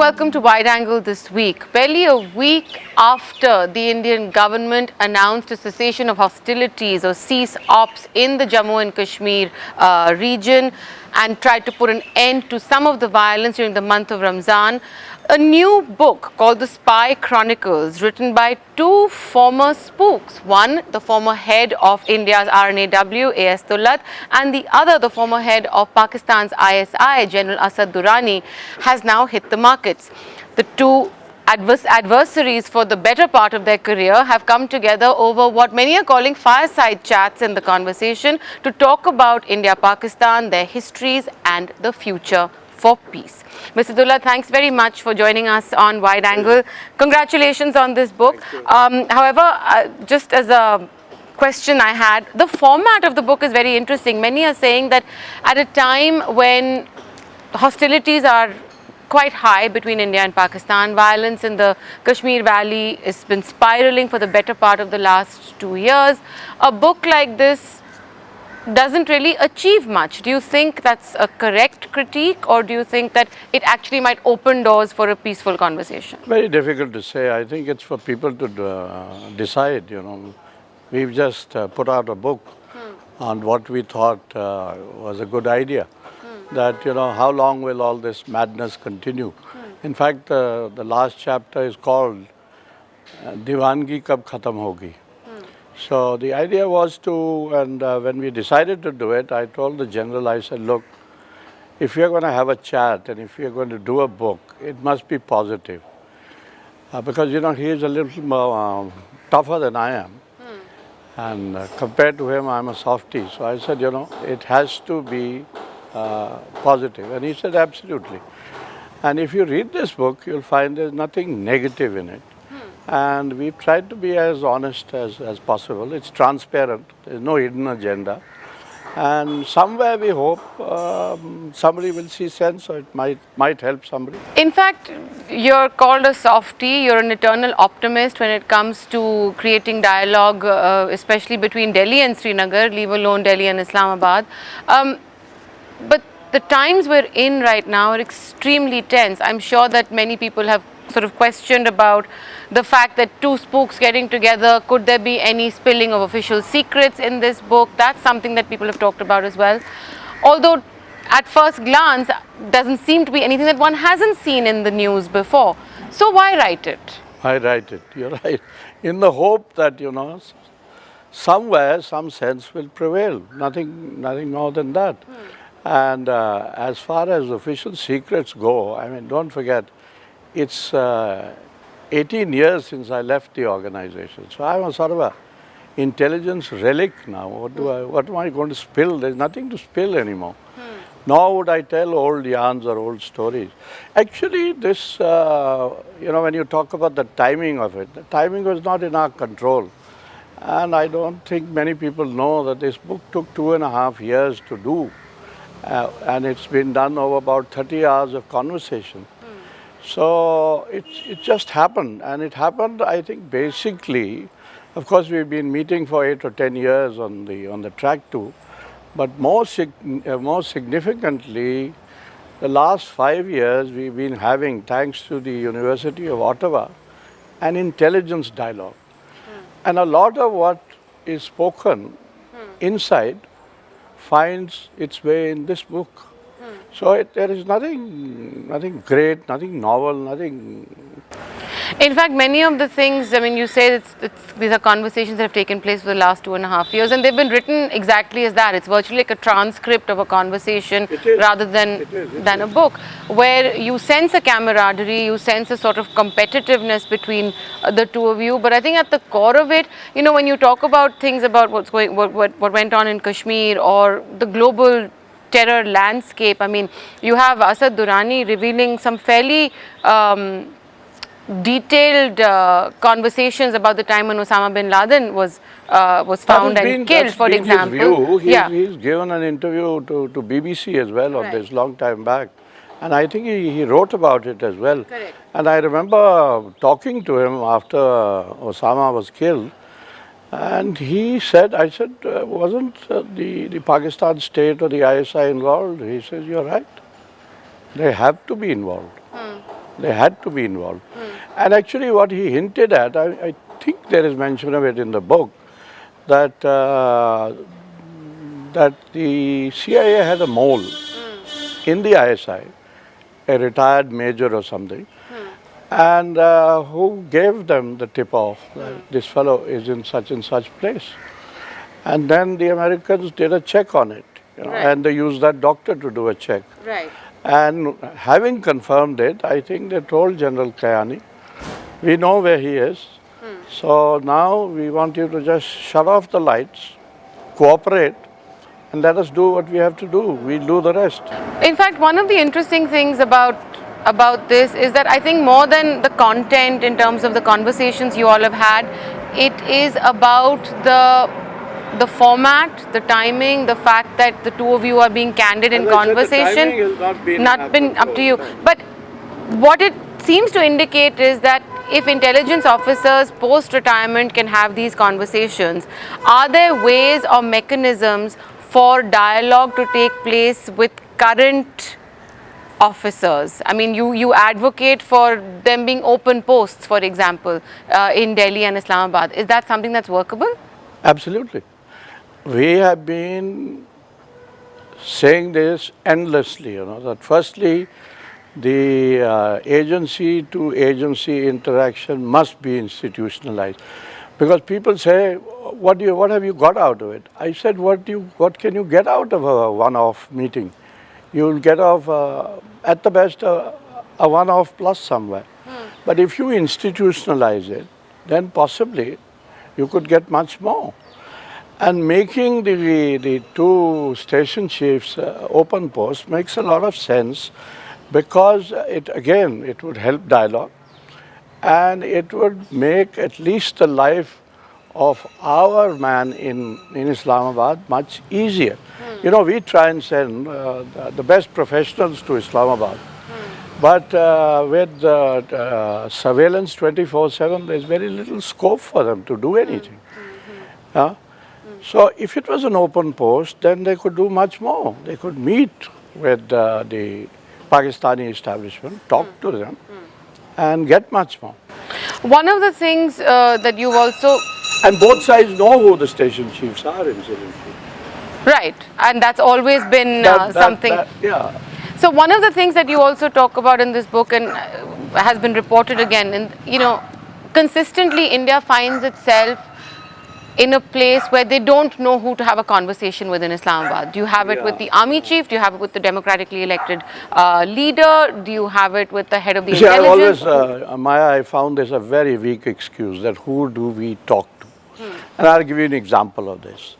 welcome to Wide Angle this week. Barely a week after the Indian government announced a cessation of hostilities or cease ops in the Jammu and Kashmir region and tried to put an end to some of the violence during the month of Ramzan, a new book called The Spy Chronicles, written by two former spooks. One, the former head of India's RNAW, A.S. Tullat, and the other, the former head of Pakistan's ISI, General Asad Durrani, has now hit the markets. The two adversaries for the better part of their career have come together over what many are calling fireside chats in the conversation to talk about India-Pakistan, their histories and the future for peace. Mr. Abdullah, thanks very much for joining us on Wide Angle. Congratulations on this book. However, just as a question I had, the format of the book is very interesting. Many are saying that at a time when hostilities are quite high between India and Pakistan, violence in the Kashmir Valley has been spiraling for the better part of the last 2 years, a book like this doesn't really achieve much. Do you think that's a correct critique, or do you think that it actually might open doors for a peaceful conversation? Very difficult to say. I think it's for people to decide, We've just put out a book on what we thought was a good idea. That, how long will all this madness continue? In fact, the last chapter is called Diwangi Kab Khatam Hogi. So the idea was to, and when we decided to do it, I told the general, I said, look, if you're going to have a chat and if you're going to do a book, it must be positive. Because, he is a little more tougher than I am. And compared to him, I'm a softie. So I said, it has to be positive. And he said, absolutely. And if you read this book, you'll find there's nothing negative in it. And we've tried to be as honest as possible. It's transparent. There's no hidden agenda. And somewhere we hope somebody will see sense, or it might help somebody. In fact, you're called a softie. You're an eternal optimist when it comes to creating dialogue, especially between Delhi and Srinagar, leave alone Delhi and Islamabad. But the times we're in right now are extremely tense. I'm sure that many people have sort of questioned about the fact that two spooks getting together, could there be any spilling of official secrets in this book? That's something that people have talked about as well. Although at first glance, doesn't seem to be anything that one hasn't seen in the news before. So why write it? I write it, you're right. In the hope that, somewhere some sense will prevail. Nothing more than that. And as far as official secrets go, don't forget, it's 18 years since I left the organization. So I'm a sort of an intelligence relic now. What am I going to spill? There's nothing to spill anymore. Nor would I tell old yarns or old stories. Actually, this, when you talk about the timing of it, the timing was not in our control. And I don't think many people know that this book took 2.5 years to do. And it's been done over about 30 hours of conversation. So it just happened, and it happened, I think, basically. Of course, we've been meeting for 8 or 10 years on the track too, but more significantly, the last 5 years we've been having, thanks to the University of Ottawa, an intelligence dialogue, and a lot of what is spoken inside finds its way in this book. So there is nothing great, nothing novel, nothing. In fact, many of the things, you say these are conversations that have taken place for the last 2.5 years, and they've been written exactly as that. It's virtually like a transcript of a conversation rather than a book, where you sense a camaraderie, you sense a sort of competitiveness between the two of you. But I think at the core of it, when you talk about things about what went on in Kashmir or the global terror landscape, you have Asad Durrani revealing some fairly detailed conversations about the time when Osama Bin Laden was found and killed, for example. He's given an interview to BBC as well on this long time back. And I think he wrote about it as well. Correct. And I remember talking to him after Osama was killed. And he said, wasn't the Pakistan state or the ISI involved? He says, you're right. They have to be involved. They had to be involved. And actually what he hinted at, I think there is mention of it in the book, that that the CIA had a mole in the ISI, a retired major or something, and who gave them the tip off that this fellow is in such and such place. And then the Americans did a check on it, Right. and they used that doctor to do a check. Right. And having confirmed it, I think they told General Kayani, we know where he is, so now we want you to just shut off the lights, cooperate, and let us do what we have to do. We'll do the rest. In fact, one of the interesting things about this is that I think more than the content in terms of the conversations you all have had, it is about the format, the timing, the fact that the two of you are being candid in As I said, the conversation. timing has not been up to you. control. But what it seems to indicate is that if intelligence officers post-retirement can have these conversations, are there ways or mechanisms for dialogue to take place with current officers? I mean, you advocate for them being open posts, for example, in Delhi and Islamabad. Is that something that's workable? Absolutely. We have been saying this endlessly, that firstly, the agency to agency interaction must be institutionalized. Because people say, what have you got out of it? I said, what can you get out of a one-off meeting? You'll get off, at the best, a one-off plus somewhere. But if you institutionalize it, then possibly you could get much more. And making the two station chiefs open posts makes a lot of sense, because it would help dialogue, and it would make at least the life of our man in Islamabad much easier. We try and send the best professionals to Islamabad, but with surveillance 24/7, there's very little scope for them to do anything. So if it was an open post, then they could do much more. They could meet with the Pakistani establishment, talk to them, and get much more. One of the things that you've also... And both sides know who the station chiefs are, incidentally. Right, and that's always been something... Yeah. So one of the things that you also talk about in this book, and has been reported again, and consistently India finds itself in a place where they don't know who to have a conversation with in Islamabad. Do you have it with the army chief? Do you have it with the democratically elected leader? Do you have it with the head of the intelligence? Maya, I found this a very weak excuse, that who do we talk to? And I'll give you an example of this.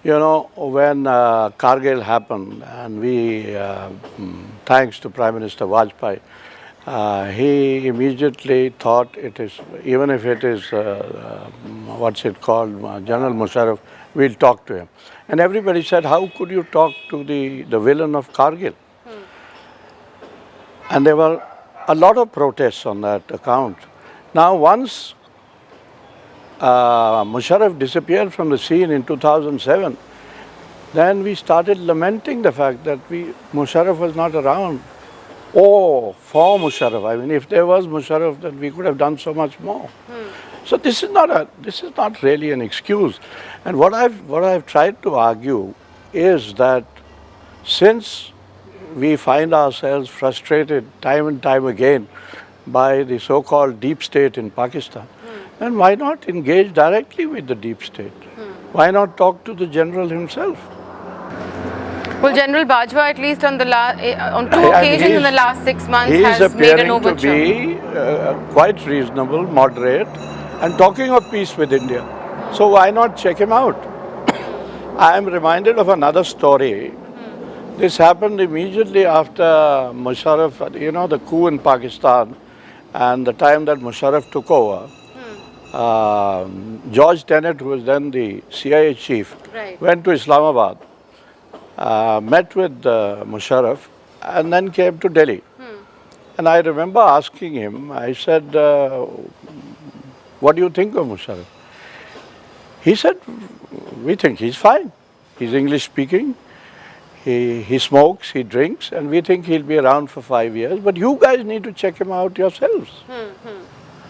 When Kargil happened, and we, thanks to Prime Minister Vajpayee, he immediately thought it is, even if it is, what's it called, General Musharraf, we'll talk to him. And everybody said, how could you talk to the villain of Kargil? And there were a lot of protests on that account. Now, once Musharraf disappeared from the scene in 2007, then we started lamenting the fact that Musharraf was not around. Oh, for Musharraf. I mean, if there was Musharraf, then we could have done so much more. So this is not really an excuse. And what I've tried to argue is that since we find ourselves frustrated time and time again by the so-called deep state in Pakistan, then why not engage directly with the deep state? Why not talk to the general himself? Well, General Bajwa, at least on two occasions in the last 6 months, has made an overture. He is appearing to be quite reasonable, moderate, and talking of peace with India. So why not check him out? I am reminded of another story. This happened immediately after Musharraf, the coup in Pakistan, and the time that Musharraf took over. George Tenet, who was then the CIA chief, went to Islamabad, met with Musharraf, and then came to Delhi. And I remember asking him, I said, what do you think of Musharraf? He said, we think he's fine. He's English speaking. He smokes, he drinks, and we think he'll be around for 5 years. But you guys need to check him out yourselves.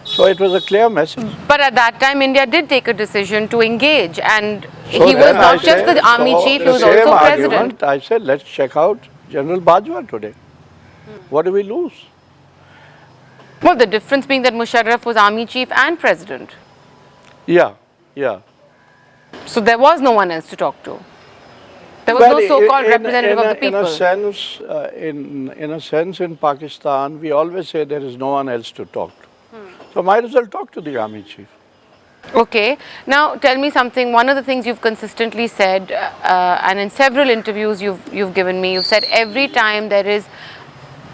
So it was a clear message. But at that time, India did take a decision to engage, and So he was then I not just said- the army so chief, he the was same also argument, president. I said, let's check out General Bajwa today. What do we lose? Well, the difference being that Musharraf was army chief and president. Yeah, yeah. So there was no one else to talk to. There was Well, no so-called in- representative in of a- the people. In a sense, in Pakistan, we always say there is no one else to talk to. So might as well talk to the army chief. Okay. Now, tell me something. One of the things you've consistently said, and in several interviews you've given me, you've said every time there is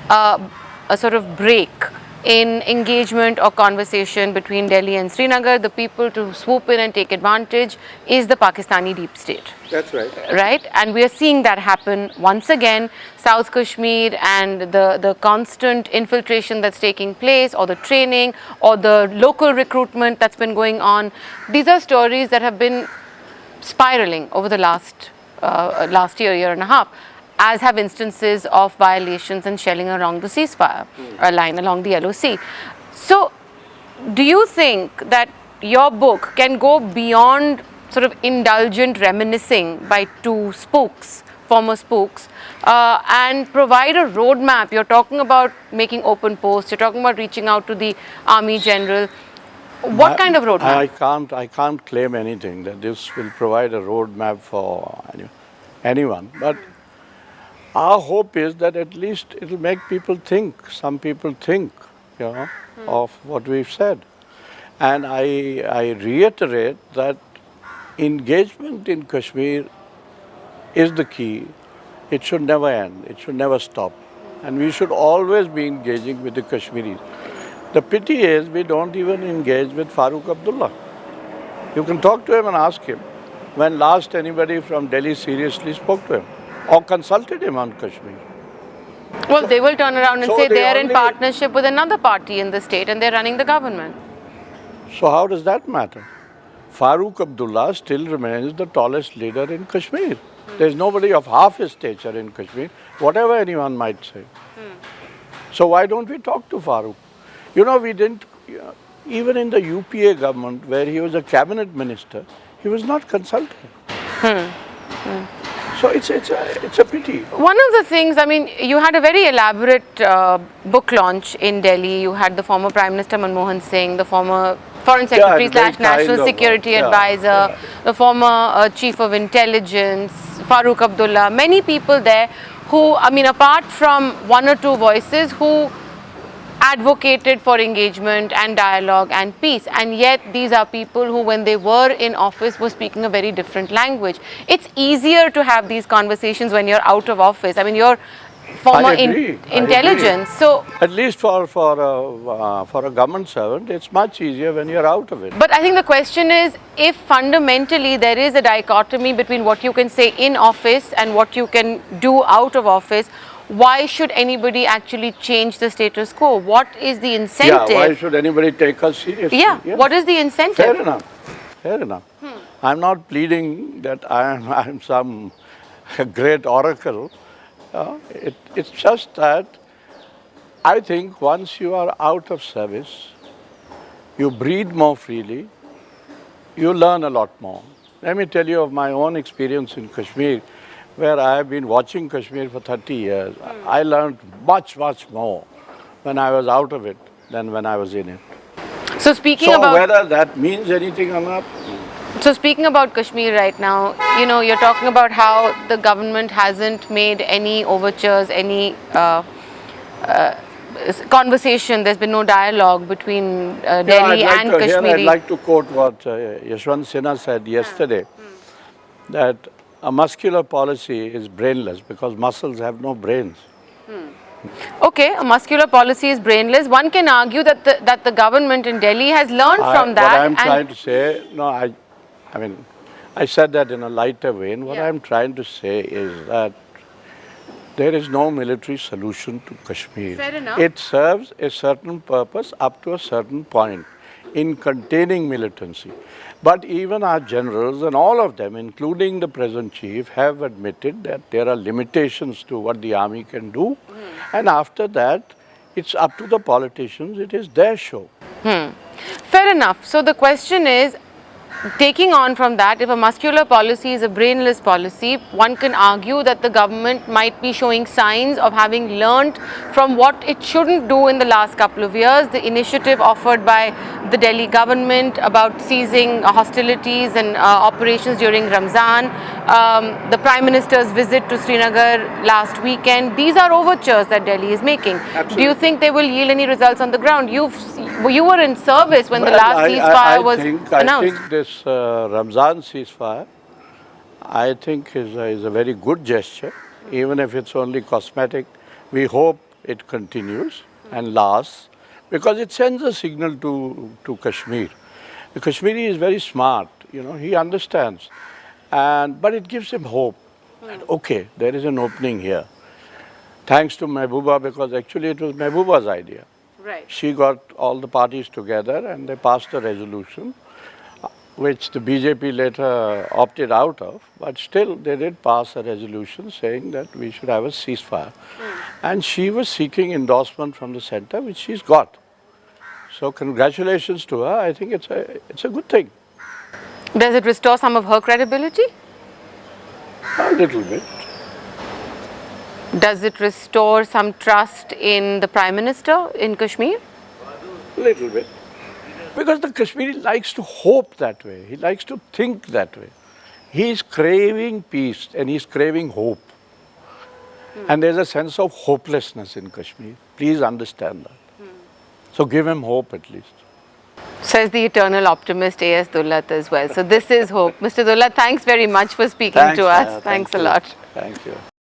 a sort of break in engagement or conversation between Delhi and Srinagar, the people to swoop in and take advantage is the Pakistani deep state. That's right. Right? And we are seeing that happen once again. South Kashmir and the constant infiltration that's taking place, or the training, or the local recruitment that's been going on. These are stories that have been spiraling over the last year and a half, as have instances of violations and shelling along the ceasefire line, along the LOC. So, do you think that your book can go beyond sort of indulgent reminiscing by two spooks, former spooks, and provide a roadmap? You're talking about making open posts, you're talking about reaching out to the Army General. What kind of roadmap? I can't claim anything that this will provide a roadmap for anyone. But our hope is that at least it will make people think. Some people think, of what we've said. And I reiterate that engagement in Kashmir is the key. It should never end. It should never stop. And we should always be engaging with the Kashmiris. The pity is we don't even engage with Farooq Abdullah. You can talk to him and ask him when last anybody from Delhi seriously spoke to him or consulted him on Kashmir. Well, they will turn around and So say they they are in only- partnership with another party in the state and they're running the government. So how does that matter? Farooq Abdullah still remains the tallest leader in Kashmir. There's nobody of half his stature in Kashmir, whatever anyone might say. So why don't we talk to Farooq? We didn't, even in the UPA government where he was a cabinet minister, he was not consulted. So it's a pity. One of the things, I mean, you had a very elaborate book launch in Delhi. You had the former Prime Minister Manmohan Singh, the former Foreign Secretary very / National kind of, Security Advisor, the former Chief of Intelligence, Farooq Abdullah, many people there who, I mean, apart from one or two voices who advocated for engagement and dialogue and peace, and yet these are people who, when they were in office, were speaking a very different language. It's easier to have these conversations when you're out of office. I mean, you're former I agree. intelligence, so. At least for a government servant, it's much easier when you're out of it. But I think the question is, if fundamentally there is a dichotomy between what you can say in office and what you can do out of office, why should anybody actually change the status quo? What is the incentive? Yeah, why should anybody take us seriously? Yeah, what is the incentive? Fair enough. Fair enough. I'm not pleading that I'm some great oracle. It's just that I think once you are out of service, you breathe more freely, you learn a lot more. Let me tell you of my own experience in Kashmir, where I have been watching Kashmir for 30 years. I learned much, much more when I was out of it than when I was in it. So speaking So about whether that means anything or not, Kashmir right now, you're talking about how the government hasn't made any overtures, any conversation. There's been no dialogue between Delhi and Kashmiri. Here I'd like to quote what Yashwant Sinha said yesterday, that a muscular policy is brainless because muscles have no brains. Okay, a muscular policy is brainless. One can argue that the government in Delhi has learned from that. What I'm trying to say, I mean, I said that in a lighter vein. What I'm trying to say is that there is no military solution to Kashmir. Fair enough. It serves a certain purpose up to a certain point. in containing militancy. But even our generals and all of them, including the present chief, have admitted that there are limitations to what the army can do. And after that, it's up to the politicians, it is their show. Fair enough. So the question is, taking on from that, if a muscular policy is a brainless policy, one can argue that the government might be showing signs of having learnt from what it shouldn't do in the last couple of years. The initiative offered by the Delhi government about ceasing hostilities and operations during Ramzan, the Prime Minister's visit to Srinagar last weekend, these are overtures that Delhi is making. Absolutely. Do you think they will yield any results on the ground? You were in service when the last ceasefire was announced. I think this Ramzan ceasefire, I think is a very good gesture, even if it's only cosmetic. We hope it continues and lasts, because it sends a signal to Kashmir. The Kashmiri is very smart, he understands, but it gives him hope. And okay, there is an opening here. Thanks to Mehbooba, because actually it was Mehbooba's idea. Right. She got all the parties together and they passed a resolution, which the BJP later opted out of, but still they did pass a resolution saying that we should have a ceasefire. And she was seeking endorsement from the center, which she's got. So congratulations to her. I think it's a good thing. Does it restore some of her credibility? A little bit. Does it restore some trust in the Prime Minister in Kashmir? A little bit. Because the Kashmiri likes to hope that way. He likes to think that way. He's craving peace and he's craving hope. And there's a sense of hopelessness in Kashmir. Please understand that. So give him hope at least. Says the eternal optimist A.S. Dullat as well. So this is hope. Mr. Dullat, thanks very much for speaking Thanks, to us. Maya. Thanks Thank a you. lot. Thank you.